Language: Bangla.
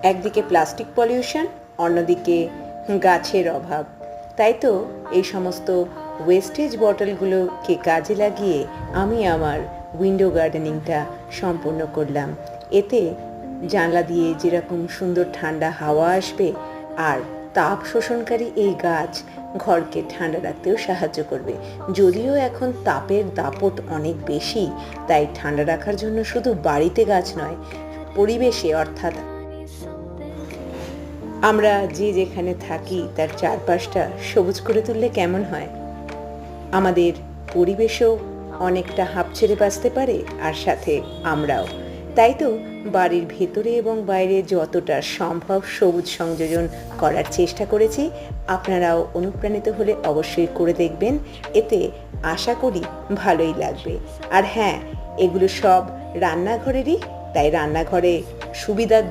একদিকে প্লাস্টিক পলিউশন, অন্যদিকে গাছের অভাব। তাই তো এই সমস্ত ওয়েস্টেজ বটলগুলোকে কাজে লাগিয়ে আমি আমার উইন্ডো গার্ডেনিংটা সম্পূর্ণ করলাম। এতে জানলা দিয়ে যেরকম সুন্দর ঠান্ডা হাওয়া আসবে, আর তাপ শোষণকারী এই গাছ ঘরকে ঠান্ডা রাখতেও সাহায্য করবে। যদিও এখন তাপের দাপট অনেক বেশি, তাই ঠান্ডা রাখার জন্য শুধু বাড়িতে গাছ নয়, পরিবেশে অর্থাৎ আমরা যে যেখানে থাকি তার চারপাশটা সবুজ করে তুললে কেমন হয়? আমাদের পরিবেশও অনেকটা হাঁপ ছেড়ে বাঁচতে পারে, আর সাথে আমরাও। তাই তো বাড়ির ভেতরে এবং বাইরে যতটা সম্ভব সবুজ সংযোজন করার চেষ্টা করেছি। আপনারাও অনুপ্রাণিত হলে অবশ্যই করে দেখবেন, এতে আশা করি ভালোই লাগবে। আর হ্যাঁ, এগুলো সব রান্নাঘরেরই, তাই রান্নাঘরে সুবিধার